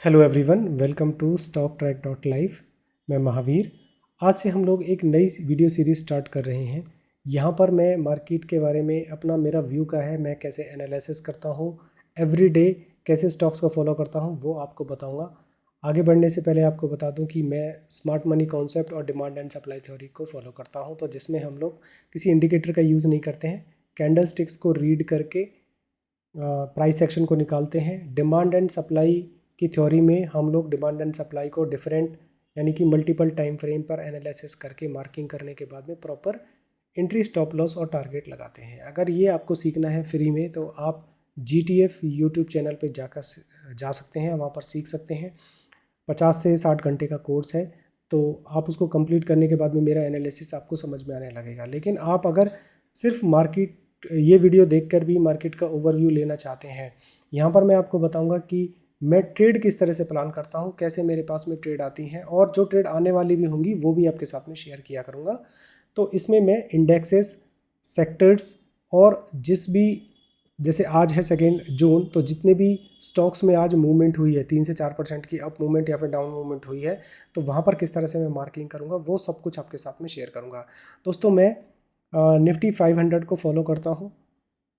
Hello everyone, welcome to stock track dot live. मैं महावीर। आज से हम लोग एक नई वीडियो सीरीज़ स्टार्ट कर रहे हैं। यहाँ पर मैं मार्केट के बारे में अपना मेरा व्यू का है, मैं कैसे एनालिसिस करता हूँ, एवरी डे कैसे स्टॉक्स को फॉलो करता हूँ वो आपको बताऊँगा। आगे बढ़ने से पहले आपको बता दूँ कि मैं स्मार्ट मनी कॉन्सेप्ट और डिमांड एंड सप्लाई थ्योरी को फॉलो करता हूँ, तो जिसमें हम लोग किसी इंडिकेटर का यूज़ नहीं करते हैं। कैंडल स्टिक्स को रीड करके प्राइस सेक्शन को निकालते हैं। डिमांड एंड सप्लाई की थ्योरी में हम लोग डिमांड एंड सप्लाई को डिफरेंट यानी कि मल्टीपल टाइम फ्रेम पर एनालिसिस करके मार्किंग करने के बाद में प्रॉपर एंट्री, स्टॉप लॉस और टारगेट लगाते हैं। अगर ये आपको सीखना है फ्री में तो आप GTF यूट्यूब चैनल पे जा सकते हैं, वहाँ पर सीख सकते हैं। 50 से 60 घंटे का कोर्स है, तो आप उसको कंप्लीट करने के बाद में मेरा एनालिसिस आपको समझ में आने लगेगा। लेकिन आप अगर सिर्फ मार्केट ये वीडियो देखकर भी मार्केट का ओवरव्यू लेना चाहते हैं, यहाँ पर मैं आपको बताऊंगा कि मैं ट्रेड किस तरह से प्लान करता हूँ, कैसे मेरे पास में ट्रेड आती हैं और जो ट्रेड आने वाली भी होंगी वो भी आपके साथ में शेयर किया करूँगा। तो इसमें मैं इंडेक्सेस, सेक्टर्स और जिस भी, जैसे आज है 2 जून, तो जितने भी स्टॉक्स में आज मूवमेंट हुई है 3 से 4% की अप मूवमेंट या फिर डाउन मूवमेंट हुई है, तो वहाँ पर किस तरह से मैं मार्किंग करूँगा वो सब कुछ आपके साथ में शेयर करूँगा। दोस्तों, मैं निफ्टी 500 को फॉलो करता हूँ।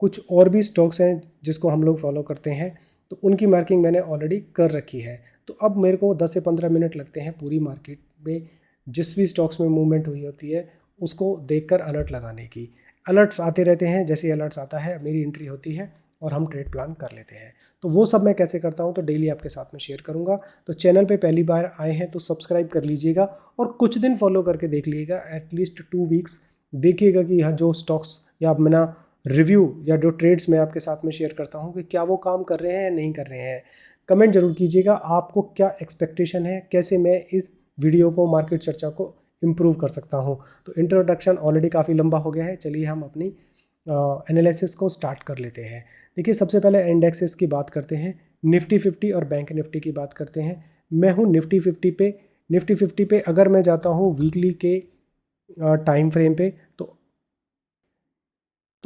कुछ और भी स्टॉक्स हैं जिसको हम लोग फॉलो करते हैं, तो उनकी मार्किंग मैंने ऑलरेडी कर रखी है। तो अब मेरे को 10 से 15 मिनट लगते हैं पूरी मार्केट में जिस भी स्टॉक्स में मूवमेंट हुई होती है उसको देखकर अलर्ट लगाने की। अलर्ट्स आते रहते हैं, जैसे अलर्ट्स आता है मेरी एंट्री होती है और हम ट्रेड प्लान कर लेते हैं। तो वो सब मैं कैसे करता हूँ तो डेली आपके साथ में शेयर करूँगा। तो चैनल पे पहली बार आए हैं तो सब्सक्राइब कर लीजिएगा और कुछ दिन फॉलो करके देख लीजिएगा, एटलीस्ट 2 वीक्स देखिएगा कि यहाँ जो स्टॉक्स या मेरा रिव्यू या जो ट्रेड्स मैं आपके साथ में शेयर करता हूँ कि क्या वो काम कर रहे हैं या नहीं कर रहे हैं। कमेंट जरूर कीजिएगा आपको क्या एक्सपेक्टेशन है, कैसे मैं इस वीडियो को, मार्केट चर्चा को इम्प्रूव कर सकता हूँ। तो इंट्रोडक्शन ऑलरेडी काफ़ी लंबा हो गया है, चलिए हम अपनी एनालिसिस को स्टार्ट कर लेते हैं। देखिए, सबसे पहले इंडेक्सेस की बात करते हैं, निफ्टी 50 और बैंक निफ्टी की बात करते हैं। मैं हूँ निफ्टी 50 पे। निफ्टी 50 पे अगर मैं जाता हूँ वीकली के टाइम फ्रेम पे,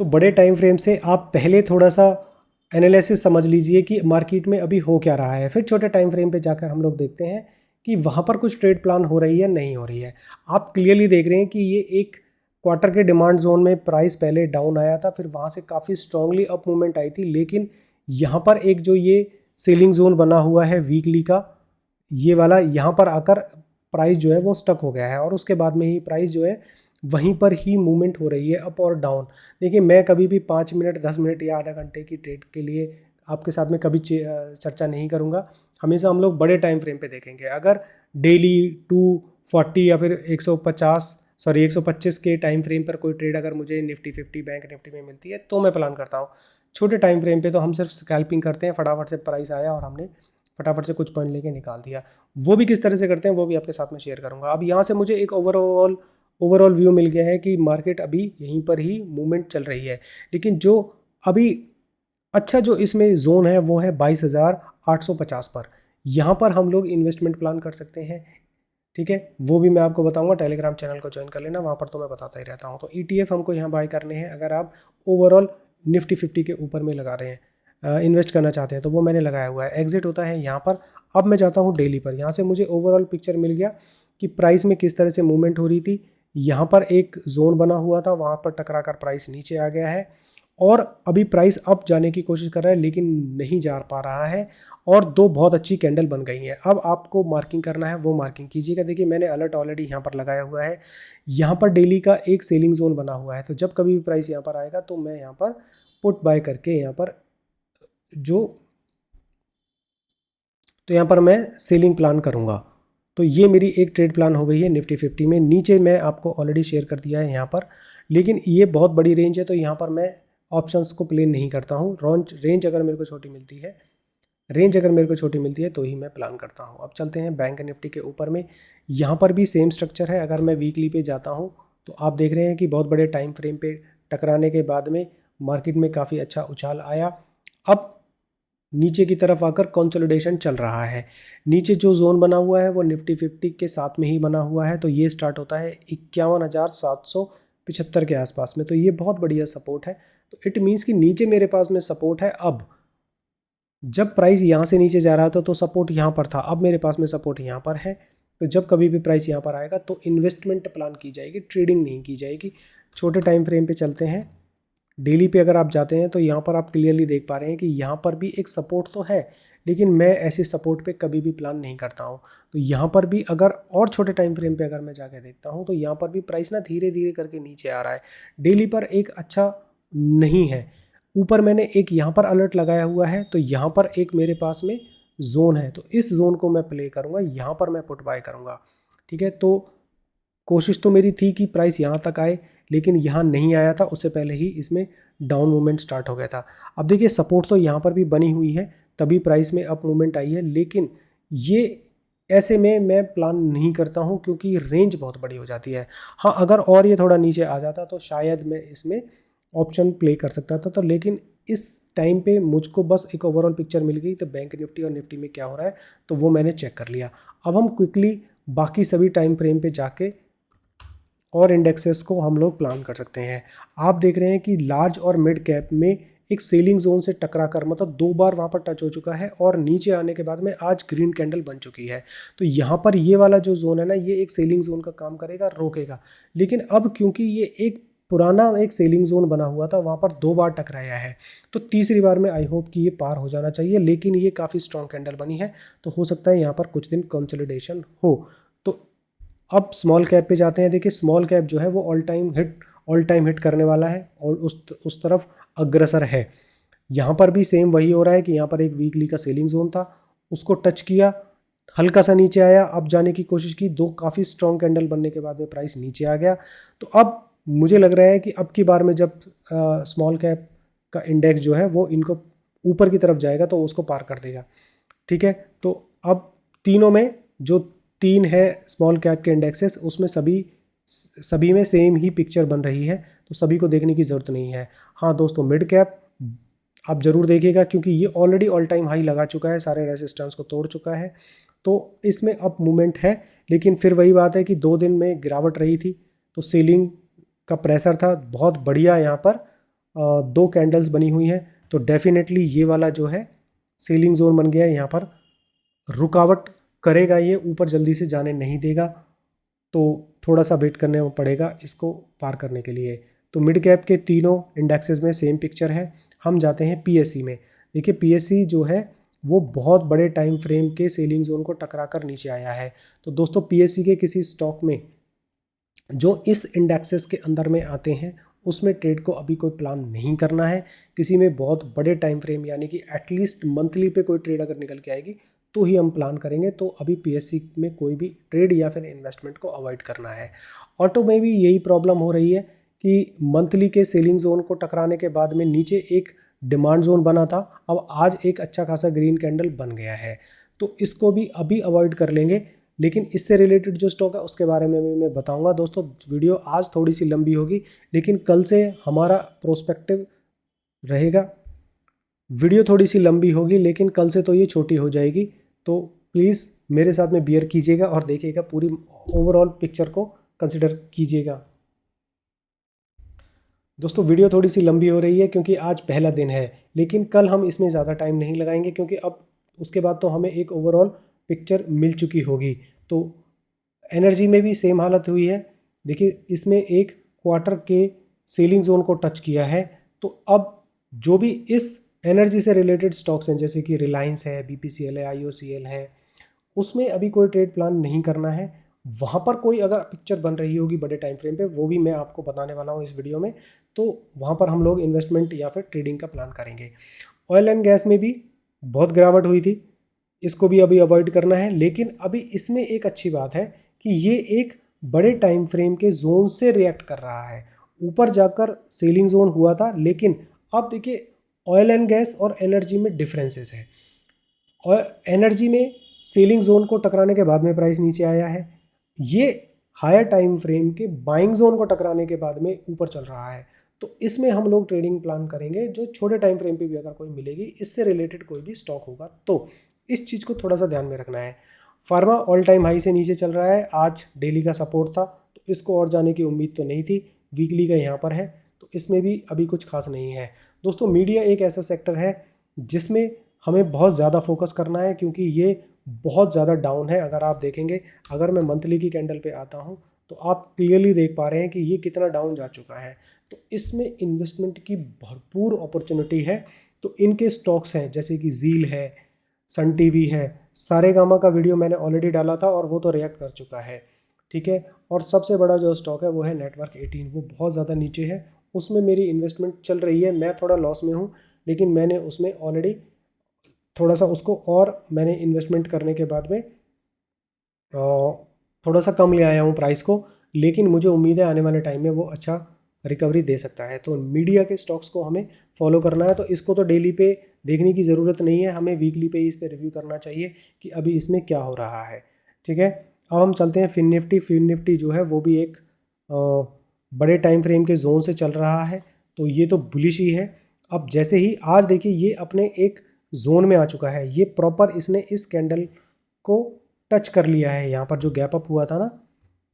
तो बड़े टाइम फ्रेम से आप पहले थोड़ा सा एनालिसिस समझ लीजिए कि मार्केट में अभी हो क्या रहा है, फिर छोटे टाइम फ्रेम पे जाकर हम लोग देखते हैं कि वहाँ पर कुछ ट्रेड प्लान हो रही है नहीं हो रही है। आप क्लियरली देख रहे हैं कि ये एक क्वार्टर के डिमांड जोन में प्राइस पहले डाउन आया था, फिर वहाँ से काफ़ी स्ट्रांगली अप मूवमेंट आई थी, लेकिन यहाँ पर एक जो ये सेलिंग जोन बना हुआ है वीकली का, ये वाला, यहाँ पर आकर प्राइस जो है वो स्टक हो गया है और उसके बाद में ही प्राइस जो है वहीं पर ही मूवमेंट हो रही है अप और डाउन। देखिए, मैं कभी भी 5 मिनट, 10 मिनट या आधा घंटे की ट्रेड के लिए आपके साथ में कभी चर्चा नहीं करूंगा। हमेशा हम लोग बड़े टाइम फ्रेम पे देखेंगे। अगर डेली 240 या फिर 150, सॉरी 125 के टाइम फ्रेम पर कोई ट्रेड अगर मुझे निफ्टी 50, बैंक निफ्टी में मिलती है तो मैं प्लान करता हूँ। छोटे टाइम फ्रेम पे तो हम सिर्फ स्कैल्पिंग करते हैं, फटाफट से प्राइस आया और हमने फटाफट से कुछ पॉइंट लेके निकाल दिया। वो भी किस तरह से करते हैं वो भी आपके साथ में शेयर करूंगा। अब यहाँ से मुझे एक ओवरऑल व्यू मिल गया है कि मार्केट अभी यहीं पर ही मूवमेंट चल रही है, लेकिन जो अभी अच्छा जो इसमें जोन है वो है 22,850 पर। यहाँ पर हम लोग इन्वेस्टमेंट प्लान कर सकते हैं, ठीक है। वो भी मैं आपको बताऊंगा, टेलीग्राम चैनल को ज्वाइन कर लेना, वहाँ पर तो मैं बताता ही रहता हूँ। तो ETF हमको यहाँ बाय करने हैं अगर आप ओवरऑल निफ्टी 50 के ऊपर में लगा रहे हैं, इन्वेस्ट करना चाहते हैं, तो वो मैंने लगाया हुआ है। एग्जिट होता है यहाँ पर। अब मैं जाता हूँ डेली पर। यहाँ से मुझे ओवरऑल पिक्चर मिल गया कि प्राइस में किस तरह से मूवमेंट हो रही थी। यहाँ पर एक जोन बना हुआ था, वहाँ पर टकरा कर प्राइस नीचे आ गया है और अभी प्राइस अप जाने की कोशिश कर रहा है लेकिन नहीं जा पा रहा है और दो बहुत अच्छी कैंडल बन गई हैं। अब आपको मार्किंग करना है, वो मार्किंग कीजिएगा। देखिए, मैंने अलर्ट ऑलरेडी यहाँ पर लगाया हुआ है। यहाँ पर डेली का एक सेलिंग जोन बना हुआ है, तो जब कभी भी प्राइस यहाँ पर आएगा तो मैं यहाँ पर पुट बाय करके यहाँ पर जो तो यहाँ पर मैं सेलिंग प्लान करूँगा। तो ये मेरी एक ट्रेड प्लान हो गई है निफ्टी 50 में। नीचे मैं आपको ऑलरेडी शेयर कर दिया है यहाँ पर, लेकिन ये बहुत बड़ी रेंज है तो यहाँ पर मैं ऑप्शंस को प्ले नहीं करता हूँ। रेंज अगर मेरे को छोटी मिलती है तो ही मैं प्लान करता हूँ। अब चलते हैं बैंक निफ्टी के ऊपर में। यहाँ पर भी सेम स्ट्रक्चर है। अगर मैं वीकली पे जाता हूँ तो आप देख रहे हैं कि बहुत बड़े टाइम फ्रेम पे टकराने के बाद में मार्केट में काफ़ी अच्छा उछाल आया। अब नीचे की तरफ आकर कंसोलिडेशन चल रहा है। नीचे जो जोन बना हुआ है वो निफ्टी 50 के साथ में ही बना हुआ है, तो ये स्टार्ट होता है 51,775 के आसपास में। तो ये बहुत बढ़िया सपोर्ट है। तो इट मीन्स कि नीचे मेरे पास में सपोर्ट है। अब जब प्राइस यहाँ से नीचे जा रहा था तो सपोर्ट यहाँ पर था, अब मेरे पास में सपोर्ट यहाँ पर है। तो जब कभी भी प्राइस यहाँ पर आएगा तो इन्वेस्टमेंट प्लान की जाएगी, ट्रेडिंग नहीं की जाएगी। छोटे टाइम फ्रेम पे चलते हैं। डेली पे अगर आप जाते हैं तो यहाँ पर आप क्लियरली देख पा रहे हैं कि यहाँ पर भी एक सपोर्ट तो है, लेकिन मैं ऐसे सपोर्ट पे कभी भी प्लान नहीं करता हूँ। तो यहाँ पर भी अगर और छोटे टाइम फ्रेम पे अगर मैं जाके देखता हूँ तो यहाँ पर भी प्राइस ना धीरे धीरे करके नीचे आ रहा है। डेली पर एक अच्छा नहीं है। ऊपर मैंने एक यहाँ पर अलर्ट लगाया हुआ है, तो यहाँ पर एक मेरे पास में जोन है, तो इस जोन को मैं प्ले करूँगा, यहाँ पर मैं पुट बाय करूँगा। ठीक है, तो कोशिश तो मेरी थी कि प्राइस यहाँ तक आए, लेकिन यहाँ नहीं आया था, उससे पहले ही इसमें डाउन मूवमेंट स्टार्ट हो गया था। अब देखिए सपोर्ट तो यहाँ पर भी बनी हुई है, तभी प्राइस में अप मूवमेंट आई है, लेकिन ये ऐसे में मैं प्लान नहीं करता हूँ क्योंकि रेंज बहुत बड़ी हो जाती है। हाँ, अगर और ये थोड़ा नीचे आ जाता तो शायद मैं इसमें ऑप्शन प्ले कर सकता था, तो लेकिन इस टाइम पे मुझको बस एक ओवरऑल पिक्चर मिल गई, तो बैंक निफ्टी और निफ्टी में क्या हो रहा है तो वो मैंने चेक कर लिया। अब हम क्विकली बाकी सभी टाइम फ्रेम पे जाके और इंडेक्सेस को हम लोग प्लान कर सकते हैं। आप देख रहे हैं कि लार्ज और मिड कैप में एक सेलिंग जोन से टकरा कर मतलब 2 बार वहाँ पर टच हो चुका है और नीचे आने के बाद में आज ग्रीन कैंडल बन चुकी है। तो यहाँ पर ये वाला जो जोन है ना, ये एक सेलिंग जोन का काम करेगा, रोकेगा। लेकिन अब क्योंकि ये एक पुराना एक सेलिंग जोन बना हुआ था, वहाँ पर 2 बार टकराया है, तो तीसरी बार में आई होप कि ये पार हो जाना चाहिए। लेकिन ये काफ़ी स्ट्रॉन्ग कैंडल बनी है, तो हो सकता है यहाँ पर कुछ दिन कंसोलिडेशन हो। तो अब स्मॉल कैप पे जाते हैं। देखिए स्मॉल कैप जो है वो ऑल टाइम हिट करने वाला है और उस तरफ अग्रसर है। यहाँ पर भी सेम वही हो रहा है कि यहाँ पर एक वीकली का सेलिंग जोन था, उसको टच किया, हल्का सा नीचे आया, अब जाने की कोशिश की, 2 काफ़ी स्ट्रॉन्ग कैंडल बनने के बाद में प्राइस नीचे आ गया। तो अब मुझे लग रहा है कि अब की बार में जब स्मॉल कैप का इंडेक्स जो है वो इनको ऊपर की तरफ जाएगा तो उसको पार कर देगा। ठीक है, तो अब तीनों में जो 3 है स्मॉल कैप के इंडेक्सेस, उसमें सभी में सेम ही पिक्चर बन रही है, तो सभी को देखने की ज़रूरत नहीं है। हाँ दोस्तों, मिड कैप आप ज़रूर देखिएगा क्योंकि ये ऑलरेडी ऑल टाइम हाई लगा चुका है, सारे रेजिस्टेंस को तोड़ चुका है, तो इसमें अप मूवमेंट है। लेकिन फिर वही बात है कि 2 दिन में गिरावट रही थी, तो सेलिंग का प्रेशर था बहुत बढ़िया। यहाँ पर 2 कैंडल्स बनी हुई हैं, तो डेफिनेटली ये वाला जो है सेलिंग जोन बन गया है, यहाँ पर रुकावट करेगा, ये ऊपर जल्दी से जाने नहीं देगा, तो थोड़ा सा वेट करने पड़ेगा इसको पार करने के लिए। तो मिड कैप के तीनों इंडेक्सेस में सेम पिक्चर है। हम जाते हैं पीएससी में। देखिए पीएससी जो है वो बहुत बड़े टाइम फ्रेम के सेलिंग जोन को टकरा कर नीचे आया है। तो दोस्तों पीएससी के किसी स्टॉक में जो इस इंडेक्सेस के अंदर में आते हैं उसमें ट्रेड को अभी कोई प्लान नहीं करना है। किसी में बहुत बड़े टाइम फ्रेम यानी कि एटलीस्ट मंथली पे कोई ट्रेड अगर निकल के आएगी तो ही हम प्लान करेंगे। तो अभी पीएससी में कोई भी ट्रेड या फिर इन्वेस्टमेंट को अवॉइड करना है। ऑटो में भी यही प्रॉब्लम हो रही है कि मंथली के सेलिंग जोन को टकराने के बाद में नीचे एक डिमांड जोन बना था, अब आज एक अच्छा खासा ग्रीन कैंडल बन गया है, तो इसको भी अभी अवॉइड कर लेंगे। लेकिन इससे रिलेटेड जो स्टॉक है उसके बारे में भी मैं बताऊंगा। दोस्तों वीडियो आज थोड़ी सी लंबी होगी, लेकिन कल से हमारा प्रोस्पेक्टिव रहेगा। वीडियो थोड़ी सी लंबी होगी लेकिन कल से तो ये छोटी हो जाएगी, तो प्लीज़ मेरे साथ में बियर कीजिएगा और देखिएगा, पूरी ओवरऑल पिक्चर को कंसिडर कीजिएगा। दोस्तों वीडियो थोड़ी सी लंबी हो रही है क्योंकि आज पहला दिन है, लेकिन कल हम इसमें ज़्यादा टाइम नहीं लगाएंगे क्योंकि अब उसके बाद तो हमें एक ओवरऑल पिक्चर मिल चुकी होगी। तो एनर्जी में भी सेम हालत हुई है। देखिए इसमें एक क्वार्टर के सेलिंग जोन को टच किया है, तो अब जो भी इस एनर्जी से रिलेटेड स्टॉक्स हैं जैसे कि रिलायंस है, बीपीसीएल है, आईओसीएल है, उसमें अभी कोई ट्रेड प्लान नहीं करना है। वहाँ पर कोई अगर पिक्चर बन रही होगी बड़े टाइम फ्रेम पे, वो भी मैं आपको बताने वाला हूँ इस वीडियो में, तो वहाँ पर हम लोग इन्वेस्टमेंट या फिर ट्रेडिंग का प्लान करेंगे। ऑयल एंड गैस में भी बहुत गिरावट हुई थी, इसको भी अभी अवॉइड करना है। लेकिन अभी इसमें एक अच्छी बात है कि ये एक बड़े टाइम फ्रेम के जोन से रिएक्ट कर रहा है। ऊपर जाकर सेलिंग जोन हुआ था, लेकिन अब देखिए ऑयल एंड गैस और एनर्जी में डिफरेंसेस है। और एनर्जी में सेलिंग जोन को टकराने के बाद में प्राइस नीचे आया है, ये हायर टाइम फ्रेम के बाइंग जोन को टकराने के बाद में ऊपर चल रहा है। तो इसमें हम लोग ट्रेडिंग प्लान करेंगे जो छोटे टाइम फ्रेम पे भी अगर कोई मिलेगी, इससे रिलेटेड कोई भी स्टॉक होगा, तो इस चीज़ को थोड़ा सा ध्यान में रखना है। फार्मा ऑल टाइम हाई से नीचे चल रहा है, आज डेली का सपोर्ट था, तो इसको और जाने की उम्मीद तो नहीं थी। वीकली का यहाँ पर है, तो इसमें भी अभी कुछ खास नहीं है। दोस्तों मीडिया एक ऐसा सेक्टर है जिसमें हमें बहुत ज़्यादा फोकस करना है क्योंकि ये बहुत ज़्यादा डाउन है। अगर आप देखेंगे, अगर मैं मंथली की कैंडल पे आता हूँ तो आप क्लियरली देख पा रहे हैं कि ये कितना डाउन जा चुका है। तो इसमें इन्वेस्टमेंट की भरपूर अपॉर्चुनिटी है। तो इनके स्टॉक्स हैं जैसे कि ज़ील है, सन टीवी है, सारेगामा का वीडियो मैंने ऑलरेडी डाला था और वो तो रिएक्ट कर चुका है, ठीक है। और सबसे बड़ा जो स्टॉक है वो है नेटवर्क 18, वो बहुत ज़्यादा नीचे है, उसमें मेरी इन्वेस्टमेंट चल रही है। मैं थोड़ा लॉस में हूँ, लेकिन मैंने उसमें ऑलरेडी थोड़ा सा उसको, और मैंने इन्वेस्टमेंट करने के बाद में थोड़ा सा कम ले आया हूँ प्राइस को, लेकिन मुझे उम्मीद है आने वाले टाइम में वो अच्छा रिकवरी दे सकता है। तो मीडिया के स्टॉक्स को हमें फॉलो करना है। तो इसको तो डेली पे देखने की ज़रूरत नहीं है, हमें वीकली पे इस पर रिव्यू करना चाहिए कि अभी इसमें क्या हो रहा है, ठीक है। अब हम चलते हैं फिन निफ्टी। फिन निफ्टी जो है वो भी एक बड़े टाइम फ्रेम के जोन से चल रहा है, तो ये तो बुलिश ही है। अब जैसे ही आज देखिए ये अपने एक जोन में आ चुका है, ये प्रॉपर इसने इस कैंडल को टच कर लिया है। यहाँ पर जो गैप अप हुआ था ना,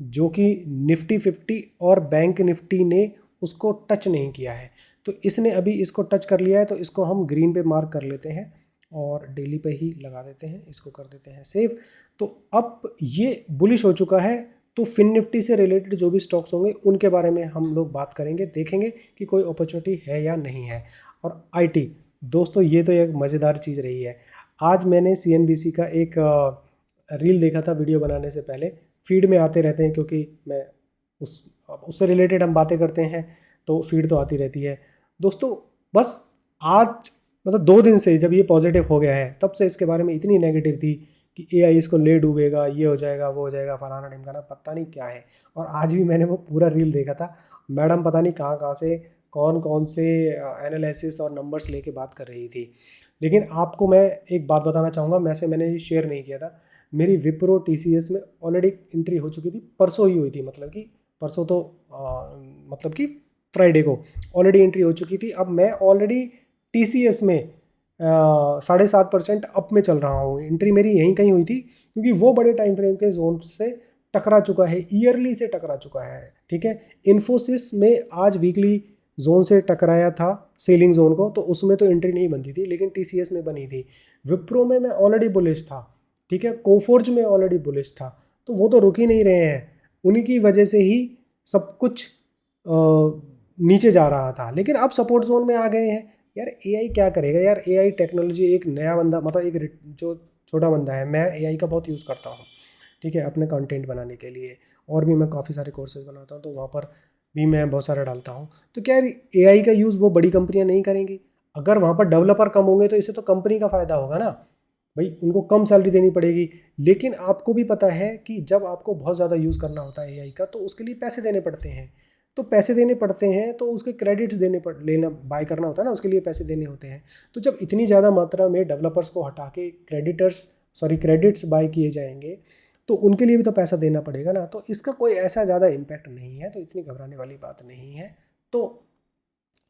जो कि निफ्टी 50 और बैंक निफ्टी ने उसको टच नहीं किया है, तो इसने अभी इसको टच कर लिया है। तो इसको हम ग्रीन पे मार्क कर लेते हैं और डेली पे ही लगा देते हैं, इसको कर देते हैं सेव। तो अब ये बुलिश हो चुका है। तो फिन निफ्टी से रिलेटेड जो भी स्टॉक्स होंगे उनके बारे में हम लोग बात करेंगे, देखेंगे कि कोई अपॉर्चुनिटी है या नहीं है। और आईटी दोस्तों, ये तो एक मज़ेदार चीज़ रही है। आज मैंने सीएनबीसी का एक रील देखा था वीडियो बनाने से पहले, फीड में आते रहते हैं क्योंकि मैं उससे रिलेटेड हम बातें करते हैं तो फीड तो आती रहती है दोस्तों। बस आज मतलब 2 दिन से जब ये पॉजिटिव हो गया है तब से इसके बारे में इतनी नेगेटिव थी कि एआई इसको ले डूबेगा, ये हो जाएगा, वो हो जाएगा, फलाना ढिमकाना, पता नहीं क्या है। और आज भी मैंने वो पूरा रील देखा था, मैडम पता नहीं कहाँ कहाँ से कौन कौन से एनालिसिस और नंबर्स लेके बात कर रही थी। लेकिन आपको मैं एक बात बताना चाहूँगा, मैंने ये शेयर नहीं किया था, मेरी विप्रो टीसीएस में ऑलरेडी एंट्री हो चुकी थी, परसों ही हुई थी, मतलब कि परसों तो मतलब कि फ्राइडे को ऑलरेडी एंट्री हो चुकी थी। अब मैं ऑलरेडी टीसीएस में 7.5% अप में चल रहा हूँ। एंट्री मेरी यहीं कहीं हुई थी क्योंकि वो बड़े टाइम फ्रेम के जोन से टकरा चुका है, ईयरली से टकरा चुका है, ठीक है। इन्फोसिस में आज वीकली जोन से टकराया था, सेलिंग जोन को, तो उसमें तो एंट्री नहीं बनती थी, लेकिन टीसीएस में बनी थी। विप्रो में मैं ऑलरेडी बुलिश था, ठीक है। कोफोर्ज में ऑलरेडी बुलिश था, तो वो तो रुक ही नहीं रहे हैं, उन्हीं की वजह से ही सब कुछ नीचे जा रहा था। लेकिन अब सपोर्ट जोन में आ गए हैं। यार एआई क्या करेगा यार, एआई टेक्नोलॉजी एक नया बंदा, मतलब एक जो छोटा बंदा है, मैं एआई का बहुत यूज़ करता हूँ, ठीक है, अपने कंटेंट बनाने के लिए। और भी मैं काफ़ी सारे कोर्सेज बनाता हूँ तो वहाँ पर भी मैं बहुत सारा डालता हूँ। तो क्या एआई का यूज़ वो बड़ी कंपनियाँ नहीं करेंगी? अगर वहाँ पर डेवलपर कम होंगे तो इससे तो कंपनी का फ़ायदा होगा ना भाई, उनको कम सैलरी देनी पड़ेगी। लेकिन आपको भी पता है कि जब आपको बहुत ज़्यादा यूज़ करना होता है एआई का, तो उसके लिए पैसे देने पड़ते हैं। तो पैसे देने पड़ते हैं तो उसके क्रेडिट्स लेना बाय करना होता है ना, उसके लिए पैसे देने होते हैं। तो जब इतनी ज़्यादा मात्रा में डेवलपर्स को हटा के क्रेडिट्स बाय किए जाएंगे तो उनके लिए भी तो पैसा देना पड़ेगा ना। तो इसका कोई ऐसा ज़्यादा इम्पैक्ट नहीं है, तो इतनी घबराने वाली बात नहीं है। तो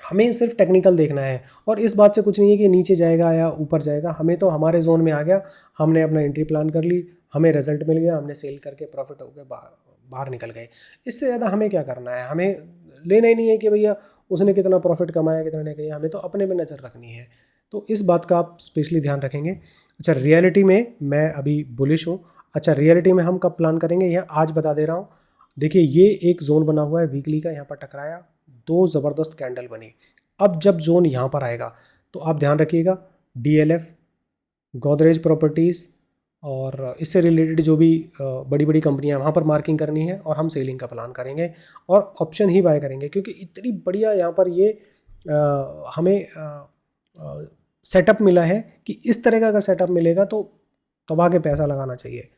हमें सिर्फ टेक्निकल देखना है, और इस बात से कुछ नहीं है कि नीचे जाएगा या ऊपर जाएगा, हमें तो हमारे जोन में आ गया, हमने अपना एंट्री प्लान कर ली, हमें रिजल्ट मिल गया, हमने सेल करके प्रॉफिट हो गया, बाहर निकल गए। इससे ज़्यादा हमें क्या करना है, हमें लेना ही नहीं है कि भैया उसने कितना प्रॉफिट कमाया कितना नहीं किया, हमें तो अपने में नज़र रखनी है। तो इस बात का आप स्पेशली ध्यान रखेंगे। अच्छा, रियलिटी में मैं अभी बुलिश हूँ। अच्छा, रियलिटी में हम कब प्लान करेंगे, यहाँ आज बता दे रहा हूँ। देखिए ये एक जोन बना हुआ है वीकली का, यहाँ पर टकराया, 2 ज़बरदस्त कैंडल बनी। अब जब जोन यहाँ पर आएगा तो आप ध्यान रखिएगा, डीएलएफ, गोदरेज प्रॉपर्टीज़ और इससे रिलेटेड जो भी बड़ी बड़ी कंपनियां, वहाँ पर मार्किंग करनी है और हम सेलिंग का प्लान करेंगे और ऑप्शन ही बाय करेंगे, क्योंकि इतनी बढ़िया यहाँ पर ये हमें सेटअप मिला है कि इस तरह का अगर सेटअप मिलेगा तो तबाह के पैसा लगाना चाहिए,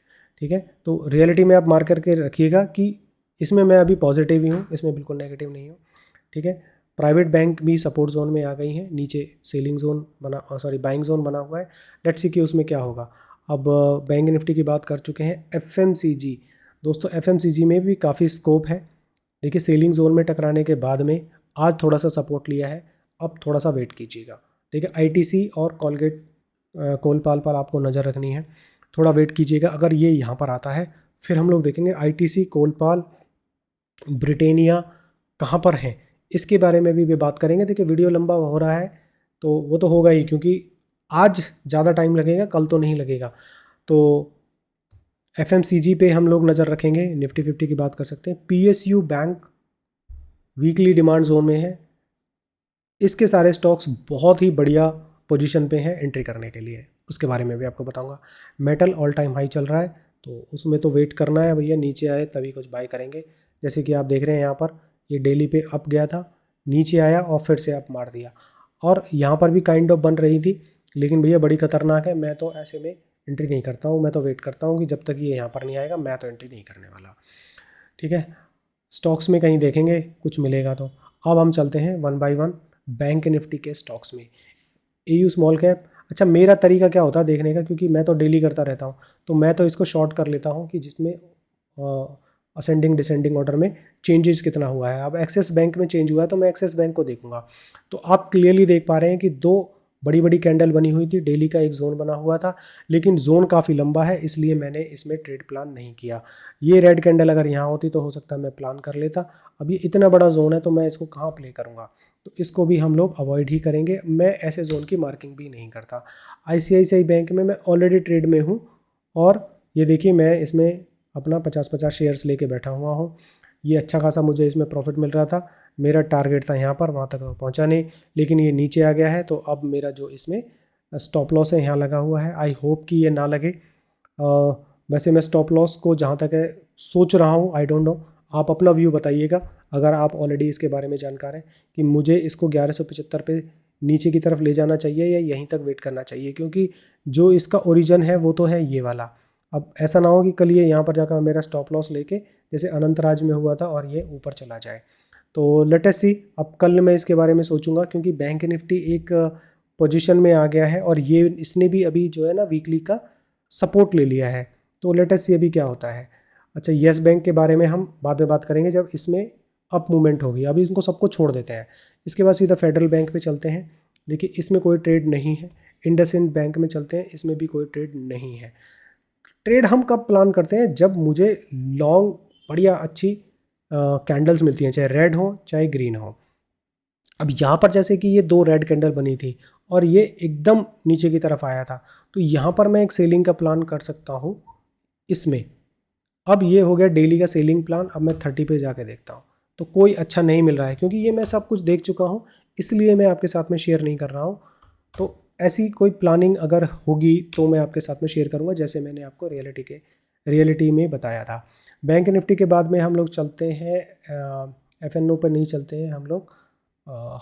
ठीक है। तो रियलिटी में आप मार्क करके रखिएगा कि इसमें मैं अभी पॉजिटिव ही हूँ, इसमें बिल्कुल नेगेटिव नहीं हूँ, ठीक है। प्राइवेट बैंक भी सपोर्ट जोन में आ गई हैं, नीचे सेलिंग जोन बाइंग जोन बना हुआ है। लेट्स सी कि उसमें क्या होगा। अब बैंक निफ्टी की बात कर चुके हैं। एफएमसीजी दोस्तों, एफएमसीजी में भी काफ़ी स्कोप है। देखिए सेलिंग जोन में टकराने के बाद में आज थोड़ा सा सपोर्ट लिया है, अब थोड़ा सा वेट कीजिएगा। देखिए आईटीसी और कोलगेट कोलपाल पर आपको नज़र रखनी है, थोड़ा वेट कीजिएगा। अगर ये यहाँ पर आता है फिर हम लोग देखेंगे आईटीसी, कोलपाल, ब्रिटेनिया कहाँ पर हैं, इसके बारे में भी बात करेंगे। देखिए वीडियो लंबा हो रहा है तो वो तो होगा ही, क्योंकि आज ज़्यादा टाइम लगेगा, कल तो नहीं लगेगा। तो FMCG पे हम लोग नज़र रखेंगे, निफ्टी 50 की बात कर सकते हैं। PSU bank weekly demand zone में है। इसके सारे स्टॉक्स बहुत ही बढ़िया पोजीशन पे हैं एंट्री करने के लिए, उसके बारे में भी आपको बताऊंगा। मेटल ऑल टाइम हाई चल रहा है, तो उसमें तो वेट करना है भैया, नीचे आए तभी कुछ बाय करेंगे। जैसे कि आप देख रहे हैं यहाँ पर ये डेली पे अप गया था, नीचे आया और फिर से अप मार दिया, और यहाँ पर भी काइंड ऑफ बन रही थी, लेकिन भैया बड़ी खतरनाक है। मैं तो ऐसे में एंट्री नहीं करता हूँ, मैं तो वेट करता हूँ कि जब तक ये यहाँ पर नहीं आएगा मैं तो एंट्री नहीं करने वाला। ठीक है, स्टॉक्स में कहीं देखेंगे कुछ मिलेगा तो। अब हम चलते हैं one by one bank Nifty के स्टॉक्स में। AU स्मॉल कैप, अच्छा मेरा तरीका क्या होता है देखने का, क्योंकि मैं तो डेली करता रहता हूँ, तो मैं तो इसको शॉर्ट कर लेता हूँ कि जिसमें असेंडिंग डिसेंडिंग ऑर्डर में चेंजेस कितना हुआ है। अब एक्सिस बैंक में चेंज हुआ है तो मैं एक्सिस बैंक को देखूंगा। तो आप क्लियरली देख पा रहे हैं कि दो बड़ी बड़ी कैंडल बनी हुई थी, डेली का एक जोन बना हुआ था, लेकिन जोन काफ़ी लंबा है, इसलिए मैंने इसमें ट्रेड प्लान नहीं किया। ये रेड कैंडल अगर यहाँ होती तो हो सकता है मैं प्लान कर लेता। अब ये इतना बड़ा जोन है तो मैं इसको कहाँ प्ले करूँगा, तो इसको भी हम लोग अवॉइड ही करेंगे। मैं ऐसे जोन की मार्किंग भी नहीं करता। ICICI बैंक में मैं ऑलरेडी ट्रेड में हूँ, और ये देखिए मैं इसमें अपना 50-50 शेयर्स लेके बैठा हुआ हूँ। ये अच्छा खासा मुझे इसमें प्रॉफिट मिल रहा था, मेरा टारगेट था यहाँ पर, वहाँ तक पहुँचा नहीं, लेकिन ये नीचे आ गया है, तो अब मेरा जो इसमें स्टॉप लॉस है यहाँ लगा हुआ है। आई होप कि ये ना लगे। वैसे मैं स्टॉप लॉस को जहाँ तक है सोच रहा हूँ, आई डोंट नो, आप अपना व्यू बताइएगा अगर आप ऑलरेडी इसके बारे में जानकार हैं, कि मुझे इसको 1175 पे नीचे की तरफ ले जाना चाहिए या यहीं तक वेट करना चाहिए, क्योंकि जो इसका ओरिजिन है वो तो है ये वाला। अब ऐसा ना हो कि कल ये यहाँ पर जाकर मेरा स्टॉप लॉस लेके जैसे अनंतराज में हुआ था और ये ऊपर चला जाए। तो लेट अस सी, अब कल मैं इसके बारे में सोचूंगा, क्योंकि बैंक निफ्टी एक पोजीशन में आ गया है और ये इसने भी अभी जो है ना वीकली का सपोर्ट ले लिया है। तो लेट अस सी अभी क्या होता है। अच्छा, येस बैंक के बारे में हम बाद में बात करेंगे जब इसमें अप मूवमेंट होगी, अभी इनको सबको छोड़ देते हैं। इसके बाद सीधा फेडरल बैंक पे चलते हैं। देखिए इसमें कोई ट्रेड नहीं है। इंडसइंड बैंक में चलते हैं, इसमें भी कोई ट्रेड नहीं है। ट्रेड हम कब प्लान करते हैं, जब मुझे लॉन्ग बढ़िया अच्छी कैंडल्स मिलती हैं, चाहे रेड हो चाहे ग्रीन हो। अब यहाँ पर जैसे कि ये दो रेड कैंडल बनी थी और ये एकदम नीचे की तरफ आया था, तो यहाँ पर मैं एक सेलिंग का प्लान कर सकता हूँ इसमें। अब ये हो गया डेली का सेलिंग प्लान। अब मैं 30 पे जाके देखता हूँ, तो कोई अच्छा नहीं मिल रहा है, क्योंकि ये मैं सब कुछ देख चुका हूँ, इसलिए मैं आपके साथ में शेयर नहीं कर रहा हूँ। तो ऐसी कोई प्लानिंग अगर होगी तो मैं आपके साथ में शेयर करूँगा, जैसे मैंने आपको रियलिटी में बताया था। बैंक निफ्टी के बाद में हम लोग चलते हैं FNO पर नहीं चलते हैं हम लोग,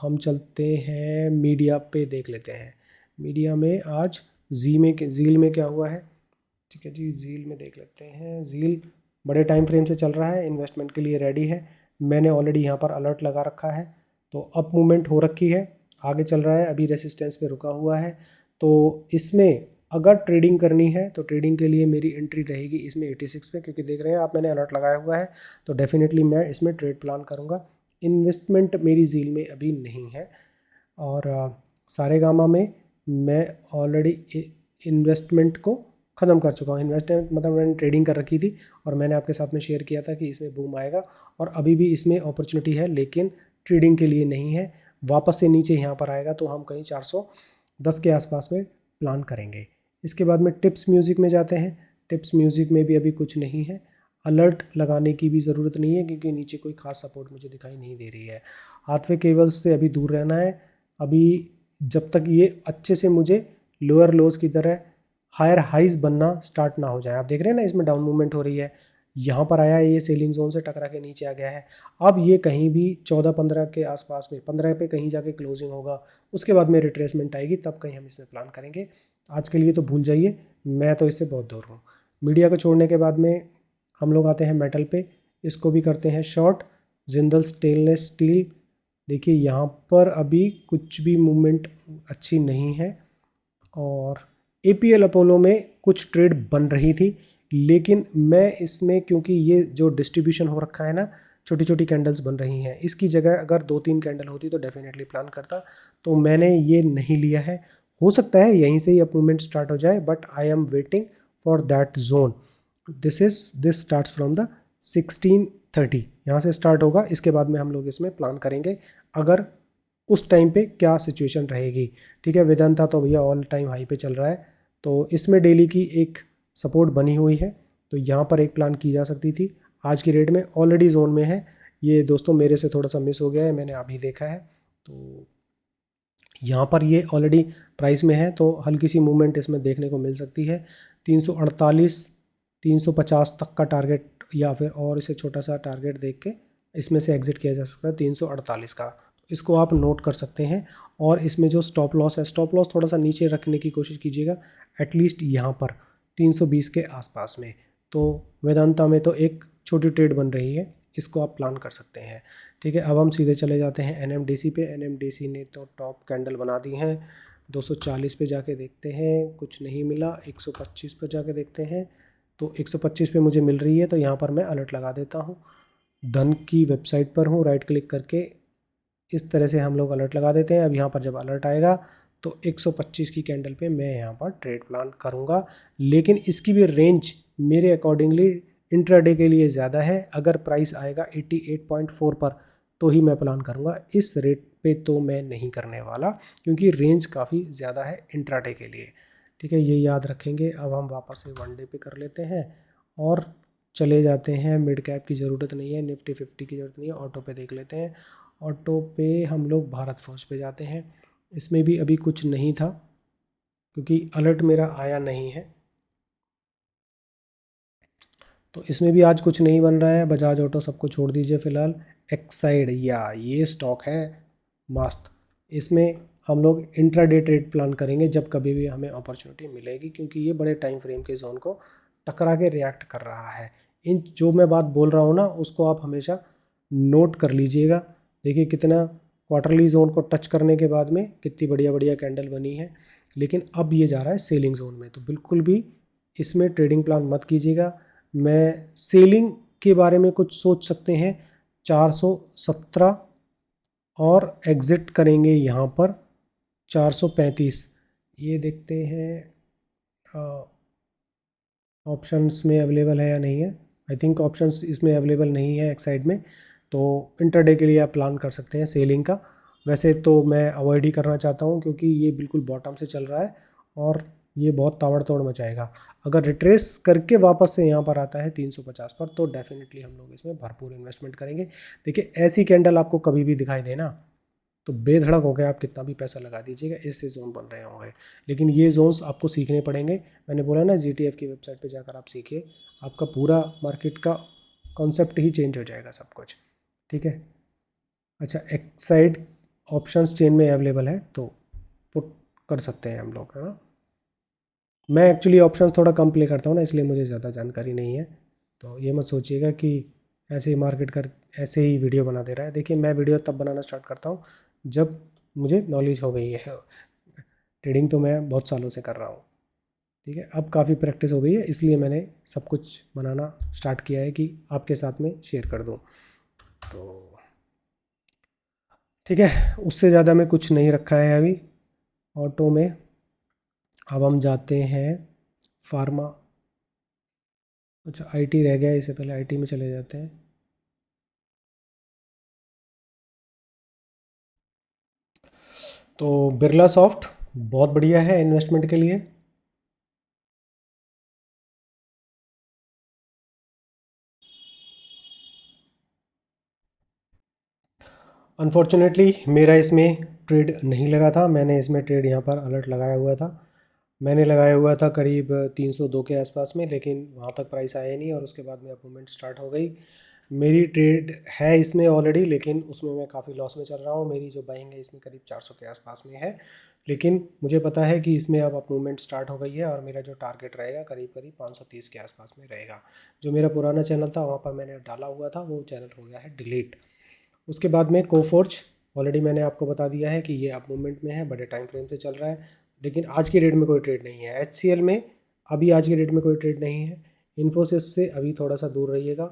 हम चलते हैं मीडिया पे, देख लेते हैं मीडिया में आज जील में क्या हुआ है। ठीक है जी, जील में देख लेते हैं। जील बड़े टाइम फ्रेम से चल रहा है, इन्वेस्टमेंट के लिए रेडी है। मैंने ऑलरेडी यहाँ पर अलर्ट लगा रखा है, तो अप मूवमेंट हो रखी है, आगे चल रहा है, अभी रेसिस्टेंस पे रुका हुआ है। तो इसमें अगर ट्रेडिंग करनी है तो ट्रेडिंग के लिए मेरी एंट्री रहेगी इसमें 86 पे, क्योंकि देख रहे हैं आप मैंने अलर्ट लगाया हुआ है, तो डेफिनेटली मैं इसमें ट्रेड प्लान करूँगा। इन्वेस्टमेंट मेरी जील में अभी नहीं है, और सारेगामा में मैं ऑलरेडी इन्वेस्टमेंट को ख़त्म कर चुका हूँ। इन्वेस्टमेंट मतलब मैंने ट्रेडिंग कर रखी थी, और मैंने आपके साथ में शेयर किया था कि इसमें बूम आएगा, और अभी भी इसमें अपॉर्चुनिटी है, लेकिन ट्रेडिंग के लिए नहीं है। वापस से नीचे यहाँ पर आएगा तो हम कहीं 410 के आसपास में प्लान करेंगे। इसके बाद में टिप्स म्यूज़िक में जाते हैं। टिप्स म्यूज़िक में भी अभी कुछ नहीं है, अलर्ट लगाने की भी ज़रूरत नहीं है, क्योंकि नीचे कोई खास सपोर्ट मुझे दिखाई नहीं दे रही है। हाथवे केबल्स से अभी दूर रहना है, अभी जब तक ये अच्छे से मुझे लोअर लोज की तरह हायर हाइज बनना स्टार्ट ना हो जाए। आप देख रहे हैं ना इसमें डाउन मूवमेंट हो रही है, यहाँ पर आया है, ये सेलिंग जोन से टकरा के नीचे आ गया है। अब ये कहीं भी 14-15 के आसपास में, 15 पे कहीं जाके क्लोजिंग होगा, उसके बाद में रिट्रेसमेंट आएगी, तब कहीं हम इसमें प्लान करेंगे। आज के लिए तो भूल जाइए, मैं तो इससे बहुत दूर हूँ। मीडिया को छोड़ने के बाद में हम लोग आते हैं मेटल पे, इसको भी करते हैं शॉर्ट। जिंदल स्टेनलेस स्टील, देखिए यहाँ पर अभी कुछ भी मूवमेंट अच्छी नहीं है, और APL अपोलो में कुछ ट्रेड बन रही थी, लेकिन मैं इसमें क्योंकि ये जो डिस्ट्रीब्यूशन हो रखा है ना, छोटी छोटी कैंडल्स बन रही हैं, इसकी जगह अगर 2-3 कैंडल होती तो डेफिनेटली प्लान करता, तो मैंने ये नहीं लिया है। हो सकता है यहीं से ही अप मूवमेंट स्टार्ट हो जाए, but I am waiting for that zone. This starts from the 1630, यहाँ से स्टार्ट होगा, इसके बाद में हम लोग इसमें प्लान करेंगे। अगर उस टाइम पे क्या सिचुएशन रहेगी। ठीक है, वेदांता तो भैया ऑल टाइम हाई पे चल रहा है, तो इसमें डेली की एक सपोर्ट बनी हुई है, तो यहाँ पर एक प्लान की जा सकती थी। आज की रेट में ऑलरेडी जोन में है ये दोस्तों, मेरे से थोड़ा सा मिस हो गया है, मैंने अभी देखा है। तो यहाँ पर ये ऑलरेडी प्राइस में है, तो हल्की सी मूवमेंट इसमें देखने को मिल सकती है। 348 350 तक का टारगेट या फिर और इसे छोटा सा टारगेट देख के इसमें से एग्जिट किया जा सकता है 348 का, इसको आप नोट कर सकते हैं। और इसमें जो स्टॉप लॉस है, स्टॉप लॉस थोड़ा सा नीचे रखने की कोशिश कीजिएगा, एटलीस्ट यहाँ पर 320 के आसपास में। तो वेदांता में तो एक छोटी ट्रेड बन रही है, इसको आप प्लान कर सकते हैं। ठीक है, अब हम सीधे चले जाते हैं एनएमडीसी पे। एनएमडीसी ने तो टॉप कैंडल बना दी हैं। 240 पे जाके देखते हैं, कुछ नहीं मिला। 125 पे जाके देखते हैं, तो 125 पे मुझे मिल रही है, तो यहाँ पर मैं अलर्ट लगा देता हूँ। डन की वेबसाइट पर हूँ, राइट क्लिक करके इस तरह से हम लोग अलर्ट लगा देते हैं। अब यहाँ पर जब अलर्ट आएगा तो 125 की कैंडल पे मैं यहाँ पर ट्रेड प्लान करूँगा, लेकिन इसकी भी रेंज मेरे अकॉर्डिंगली इंट्राडे के लिए ज़्यादा है। अगर प्राइस आएगा 88.4 पर तो ही मैं प्लान करूँगा, इस रेट पे तो मैं नहीं करने वाला, क्योंकि रेंज काफ़ी ज़्यादा है इंट्राडे के लिए। ठीक है, ये याद रखेंगे। अब हम वापस से वन डे पे कर लेते हैं और चले जाते हैं। मिड कैप की ज़रूरत नहीं है, निफ्टी 50 की ज़रूरत नहीं है, ऑटो पे देख लेते हैं। ऑटो पे हम लोग भारत फोर्ज पे जाते हैं। इसमें भी अभी कुछ नहीं था, क्योंकि अलर्ट मेरा आया नहीं है, तो इसमें भी आज कुछ नहीं बन रहा है। बजाज ऑटो सबको छोड़ दीजिए फ़िलहाल। एक्साइड या ये स्टॉक है मस्त, इसमें हम लोग इंट्राडे ट्रेड प्लान करेंगे जब कभी भी हमें अपॉर्चुनिटी मिलेगी, क्योंकि ये बड़े टाइम फ्रेम के जोन को टकरा के रिएक्ट कर रहा है। इन जो मैं बात बोल रहा हूँ ना, उसको आप हमेशा नोट कर लीजिएगा। देखिए कितना क्वार्टरली जोन को टच करने के बाद में कितनी बढ़िया बढ़िया कैंडल बनी है, लेकिन अब ये जा रहा है सेलिंग जोन में, तो बिल्कुल भी इसमें ट्रेडिंग प्लान मत कीजिएगा। मैं सेलिंग के बारे में कुछ सोच सकते हैं 417, और एग्ज़िट करेंगे यहाँ पर 435। ये देखते हैं ऑप्शंस में अवेलेबल है या नहीं है। आई थिंक ऑप्शंस इसमें अवेलेबल नहीं है एक्साइड में, तो इंटरडे के लिए आप प्लान कर सकते हैं सेलिंग का। वैसे तो मैं अवॉइड ही करना चाहता हूँ, क्योंकि ये बिल्कुल बॉटम से चल रहा है और ये बहुत ताबड़तोड़ मचाएगा। अगर रिट्रेस करके वापस से यहाँ पर आता है 350 पर, तो डेफिनेटली हम लोग इसमें भरपूर इन्वेस्टमेंट करेंगे। देखिए ऐसी कैंडल आपको कभी भी दिखाई देना, तो बेधड़क हो गया, आप कितना भी पैसा लगा दीजिएगा, इससे जोन बन रहे होंगे। लेकिन ये जोन्स आपको सीखने पड़ेंगे। मैंने बोला ना, जीटीएफ की वेबसाइट पे जाकर आप सीखिए, आपका पूरा मार्केट का कॉन्सेप्ट ही चेंज हो जाएगा सब कुछ। ठीक है, अच्छा एक्साइड ऑप्शंस चेन में अवेलेबल है, तो पुट कर सकते हैं हम लोग, है ना। मैं एक्चुअली ऑप्शंस थोड़ा कम प्ले करता हूँ ना, इसलिए मुझे ज़्यादा जानकारी नहीं है, तो ये मत सोचिएगा कि ऐसे ही मार्केट कर ऐसे ही वीडियो बना दे रहा है। देखिए मैं वीडियो तब बनाना स्टार्ट करता हूँ जब मुझे नॉलेज हो गई है। ट्रेडिंग तो मैं बहुत सालों से कर रहा हूँ। ठीक है, अब काफ़ी प्रैक्टिस हो गई है, इसलिए मैंने सब कुछ बनाना स्टार्ट किया है कि आपके साथ में शेयर कर दूँ। तो ठीक है, उससे ज़्यादा मैं कुछ नहीं रखा है अभी ऑटो में। अब हम जाते हैं फार्मा, अच्छा आईटी रह गया, इससे पहले आईटी में चले जाते हैं। तो बिरला सॉफ्ट बहुत बढ़िया है इन्वेस्टमेंट के लिए। अनफॉर्चुनेटली मेरा इसमें ट्रेड नहीं लगा था, मैंने इसमें ट्रेड यहाँ पर अलर्ट लगाया हुआ था। मैंने लगाया हुआ था करीब 302 के आसपास में, लेकिन वहाँ तक प्राइस आया नहीं और उसके बाद में मूवमेंट स्टार्ट हो गई। मेरी ट्रेड है इसमें ऑलरेडी, लेकिन उसमें मैं काफ़ी लॉस में चल रहा हूँ। मेरी जो बाइंग है इसमें करीब 400 के आसपास में है, लेकिन मुझे पता है कि इसमें अब मूवमेंट स्टार्ट हो गई है और मेरा जो टारगेट रहेगा करीब करीब 530 के आसपास में रहेगा। जो मेरा पुराना चैनल था वहाँ पर मैंने डाला हुआ था, वो चैनल हो गया है डिलीट। उसके बाद में कोफोर्ज ऑलरेडी मैंने आपको बता दिया है कि ये अप मूवमेंट में है, बड़े टाइम फ्रेम से चल रहा है, लेकिन आज की डेट में कोई ट्रेड नहीं है। HCL में अभी आज की डेट में कोई ट्रेड नहीं है। इन्फोसिस से अभी थोड़ा सा दूर रहिएगा।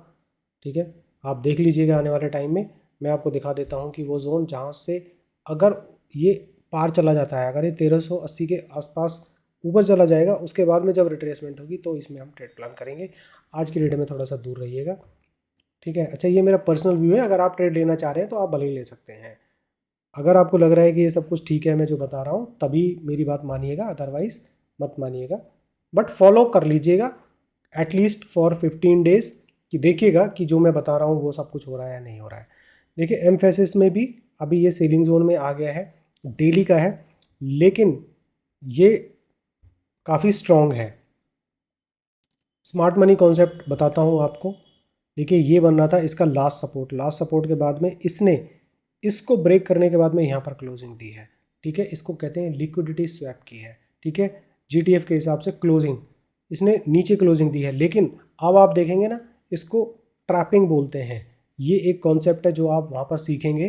ठीक है, आप देख लीजिएगा आने वाले टाइम में। मैं आपको दिखा देता हूँ कि वो जोन जहाँ से अगर ये पार चला जाता है, अगर ये 1380 के आसपास ऊपर चला जाएगा, उसके बाद में जब रिट्रेसमेंट होगी तो इसमें हम ट्रेड प्लान करेंगे। आज की डेट में थोड़ा सा दूर रहिएगा। ठीक है, अच्छा ये मेरा पर्सनल व्यू है, अगर आप ट्रेड लेना चाह रहे हैं तो आप भले ही ले सकते हैं। अगर आपको लग रहा है कि ये सब कुछ ठीक है मैं जो बता रहा हूँ, तभी मेरी बात मानिएगा, अदरवाइज मत मानिएगा। बट फॉलो कर लीजिएगा एटलीस्ट फॉर 15 डेज, कि देखिएगा कि जो मैं बता रहा हूँ वो सब कुछ हो रहा है या नहीं हो रहा है। देखिए एम्फेसिस में भी अभी ये सेलिंग जोन में आ गया है, डेली का है, लेकिन ये काफ़ी स्ट्रॉन्ग है। स्मार्ट मनी कॉन्सेप्ट बताता हूँ आपको। देखिए ये बन रहा था इसका लास्ट सपोर्ट के बाद में इसने इसको ब्रेक करने के बाद में यहाँ पर क्लोजिंग दी है। ठीक है, इसको कहते हैं लिक्विडिटी स्वैप की है। ठीक है, जीटीएफ के हिसाब से क्लोजिंग इसने नीचे क्लोजिंग दी है, लेकिन अब आप देखेंगे ना, इसको ट्रैपिंग बोलते हैं। ये एक कॉन्सेप्ट है जो आप वहाँ पर सीखेंगे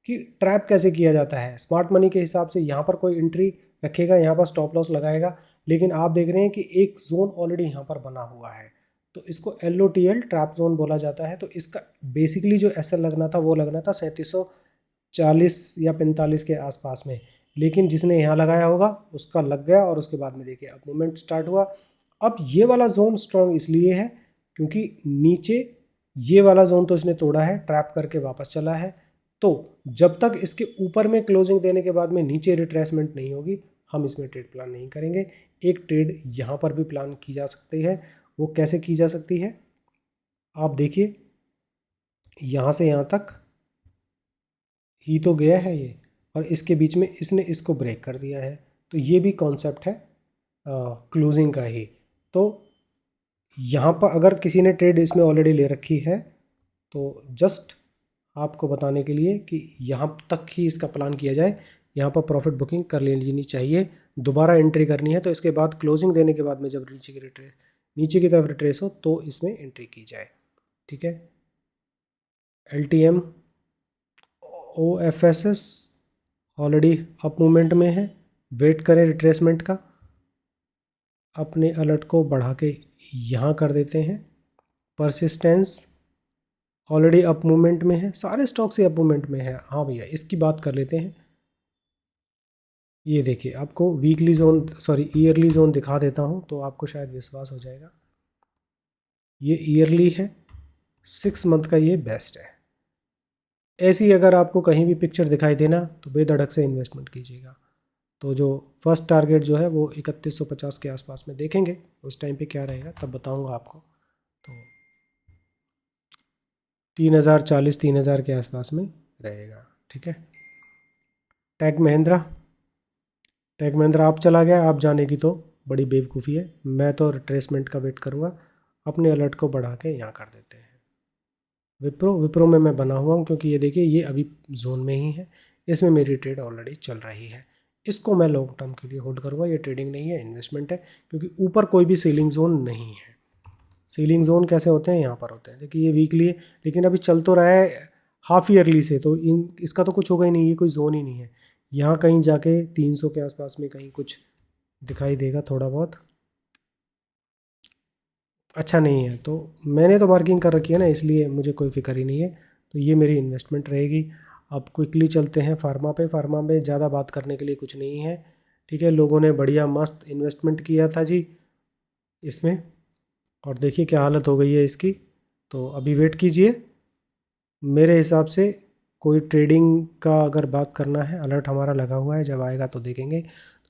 कि ट्रैप कैसे किया जाता है। स्मार्ट मनी के हिसाब से यहाँ पर कोई एंट्री रखेगा, यहाँ पर स्टॉप लॉस लगाएगा, लेकिन आप देख रहे हैं कि एक जोन ऑलरेडी यहाँ पर बना हुआ है, तो इसको LOTL ट्रैप जोन बोला जाता है। तो इसका बेसिकली जो SL लगना था वो लगना था 3740 या 45 के आसपास में, लेकिन जिसने यहाँ लगाया होगा उसका लग गया, और उसके बाद में देखिए अब मूवमेंट स्टार्ट हुआ। अब ये वाला जोन स्ट्रॉन्ग इसलिए है क्योंकि नीचे ये वाला जोन तो इसने तोड़ा है, ट्रैप करके वापस चला है। तो जब तक इसके ऊपर में क्लोजिंग देने के बाद में नीचे रिट्रेसमेंट नहीं होगी, हम इसमें ट्रेड प्लान नहीं करेंगे। एक ट्रेड यहाँ पर भी प्लान की जा सकती है। वो कैसे की जा सकती है, आप देखिए, यहाँ से यहाँ तक ही तो गया है ये, और इसके बीच में इसने इसको ब्रेक कर दिया है। तो ये भी कॉन्सेप्ट है क्लोजिंग का ही। तो यहाँ पर अगर किसी ने ट्रेड इसमें ऑलरेडी ले रखी है, तो जस्ट आपको बताने के लिए कि यहाँ तक ही इसका प्लान किया जाए, यहाँ पर प्रॉफिट बुकिंग कर लेनी चाहिए। दोबारा एंट्री करनी है तो इसके बाद क्लोजिंग देने के बाद में जब नीचे की तरफ रिट्रेस हो तो इसमें एंट्री की जाए। ठीक है, LTM OFSS already up movement में है, वेट करें रिट्रेसमेंट का। अपने अलर्ट को बढ़ा के यहाँ कर देते हैं। परसिस्टेंस ऑलरेडी अप मूवमेंट में है, सारे स्टॉक से अप मूवमेंट में है। हाँ भैया, इसकी बात कर लेते हैं। ये देखिए आपको वीकली जोन ईयरली जोन दिखा देता हूँ तो आपको शायद विश्वास हो जाएगा। ये ईयरली है, 6 मंथ का ये बेस्ट है। ऐसी अगर आपको कहीं भी पिक्चर दिखाई देना तो बेधड़क से इन्वेस्टमेंट कीजिएगा। तो जो फर्स्ट टारगेट जो है वो 3150 के आसपास में देखेंगे, उस टाइम पे क्या रहेगा तब बताऊंगा आपको। तो 3040 3000 के आसपास में रहेगा। ठीक है, टैग महिंद्रा आप चला गया, आप जाने की तो बड़ी बेवकूफ़ी है। मैं तो रिट्रेसमेंट का वेट करूँगा, अपने अलर्ट को बढ़ा के यहाँ कर देते हैं। विप्रो में मैं बना हुआ हूँ क्योंकि ये देखिए ये अभी जोन में ही है, इसमें मेरी ट्रेड ऑलरेडी चल रही है। इसको मैं लॉन्ग टर्म के लिए होल्ड करूँगा। ये ट्रेडिंग नहीं है, इन्वेस्टमेंट है, क्योंकि ऊपर कोई भी सेलिंग जोन नहीं है। सेलिंग जोन कैसे होते हैं, यहाँ पर होते हैं। देखिए ये वीकली है, लेकिन अभी चल तो रहा है हाफ ईयरली से, तो इसका तो कुछ होगा ही नहीं, ये कोई जोन ही नहीं है। यहाँ कहीं जाके 300 के आसपास में कहीं कुछ दिखाई देगा थोड़ा बहुत, अच्छा नहीं है। तो मैंने तो मार्किंग कर रखी है ना, इसलिए मुझे कोई फिक्र ही नहीं है। तो ये मेरी इन्वेस्टमेंट रहेगी। अब क्विकली चलते हैं फार्मा पे। फार्मा में ज़्यादा बात करने के लिए कुछ नहीं है। ठीक है, लोगों ने बढ़िया मस्त इन्वेस्टमेंट किया था जी इसमें, और देखिए क्या हालत हो गई है इसकी। तो अभी वेट कीजिए। मेरे हिसाब से कोई ट्रेडिंग का अगर बात करना है, अलर्ट हमारा लगा हुआ है, जब आएगा तो देखेंगे।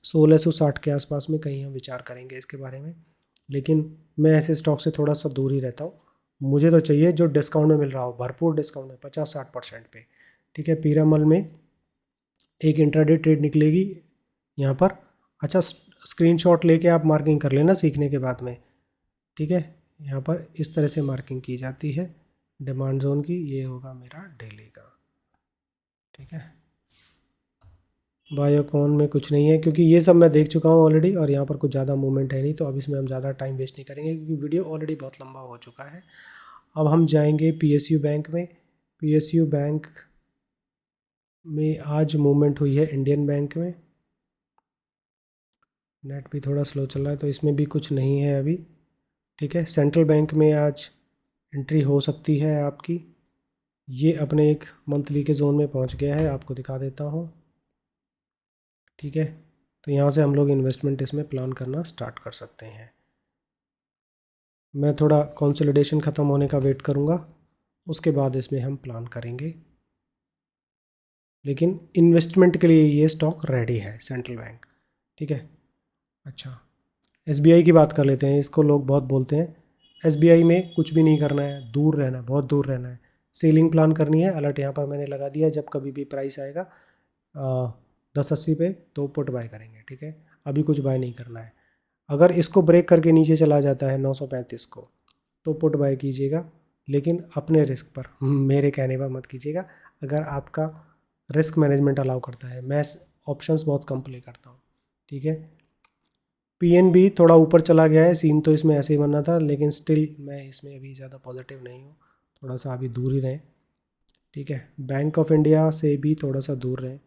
1660 के आसपास में कहीं हम विचार करेंगे इसके बारे में, लेकिन मैं ऐसे स्टॉक से थोड़ा सा दूर ही रहता हूँ। मुझे तो चाहिए जो डिस्काउंट में मिल रहा हो, भरपूर डिस्काउंट है 50-60% पे। ठीक है, पीरामल में एक इंट्राडे ट्रेड निकलेगी यहाँ पर। अच्छा, स्क्रीनशॉट लेके आप मार्किंग कर लेना सीखने के बाद में। ठीक है, यहाँ पर इस तरह से मार्किंग की जाती है डिमांड जोन की। ये होगा मेरा डेली का। ठीक है, बायोकॉन में कुछ नहीं है क्योंकि ये सब मैं देख चुका हूँ ऑलरेडी, और यहाँ पर कुछ ज़्यादा मूवमेंट है नहीं, तो अब इसमें हम ज़्यादा टाइम वेस्ट नहीं करेंगे क्योंकि वीडियो ऑलरेडी बहुत लंबा हो चुका है। अब हम जाएंगे PSU बैंक में। PSU बैंक में आज मूवमेंट हुई है इंडियन बैंक में। नेट भी थोड़ा स्लो चल रहा है तो इसमें भी कुछ नहीं है अभी। ठीक है, सेंट्रल बैंक में आज एंट्री हो सकती है आपकी। ये अपने एक मंथली के जोन में पहुंच गया है, आपको दिखा देता हूं। ठीक है, तो यहाँ से हम लोग इन्वेस्टमेंट इसमें प्लान करना स्टार्ट कर सकते हैं। मैं थोड़ा कंसोलिडेशन ख़त्म होने का वेट करूँगा, उसके बाद इसमें हम प्लान करेंगे। लेकिन इन्वेस्टमेंट के लिए ये स्टॉक रेडी है सेंट्रल बैंक, ठीक है। अच्छा, एसबीआई की बात कर लेते हैं। इसको लोग बहुत बोलते हैं। एसबीआई में कुछ भी नहीं करना है, दूर रहना है, बहुत दूर रहना है। सेलिंग प्लान करनी है, अलर्ट यहाँ पर मैंने लगा दिया। जब कभी भी प्राइस आएगा 1080 पे तो पुट बाय करेंगे, ठीक है। अभी कुछ बाय नहीं करना है। अगर इसको ब्रेक करके नीचे चला जाता है 935 को तो पुट बाय कीजिएगा, लेकिन अपने रिस्क पर, मेरे कहने पर मत कीजिएगा। अगर आपका रिस्क मैनेजमेंट अलाउ करता है, मैं ऑप्शंस बहुत कम प्ले करता हूँ, ठीक है। पीएनबी थोड़ा ऊपर चला गया है, सीन तो इसमें ऐसे ही बनना था, लेकिन स्टिल मैं इसमें अभी ज़्यादा पॉजिटिव नहीं हूँ। थोड़ा सा अभी दूर ही रहें, ठीक है। बैंक ऑफ इंडिया से भी थोड़ा सा दूर रहें।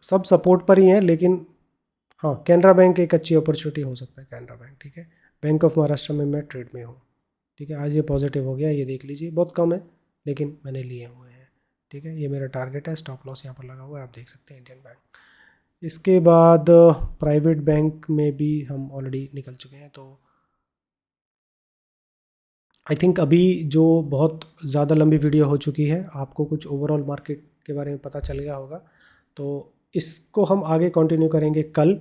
सब सपोर्ट पर ही हैं, लेकिन हाँ, कैनरा बैंक एक अच्छी अपॉर्चुनिटी हो सकता है, कैनरा बैंक, ठीक है। बैंक ऑफ महाराष्ट्र में मैं ट्रेड में हूँ, ठीक है। आज ये पॉजिटिव हो गया, ये देख लीजिए, बहुत कम है लेकिन मैंने लिए हुए हैं, ठीक है। ये मेरा टारगेट है, स्टॉप लॉस यहाँ पर लगा हुआ है, आप देख सकते हैं, इंडियन बैंक। इसके बाद प्राइवेट बैंक में भी हम ऑलरेडी निकल चुके हैं। तो आई थिंक अभी जो बहुत ज़्यादा लंबी वीडियो हो चुकी है, आपको कुछ ओवरऑल मार्केट के बारे में पता चल गया होगा। तो इसको हम आगे कंटिन्यू करेंगे कल,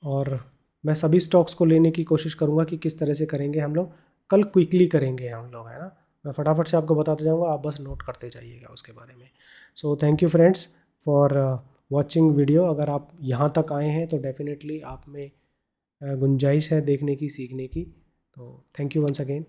और मैं सभी स्टॉक्स को लेने की कोशिश करूँगा कि किस तरह से करेंगे हम लोग। कल क्विकली करेंगे हम लोग, है ना। मैं फटाफट से आपको बताते जाऊँगा, आप बस नोट करते जाइएगा उसके बारे में। So thank you friends for watching video. अगर आप यहाँ तक आए हैं तो डेफिनेटली आप में गुंजाइश है देखने की, सीखने की। तो थैंक यू वंस अगेन।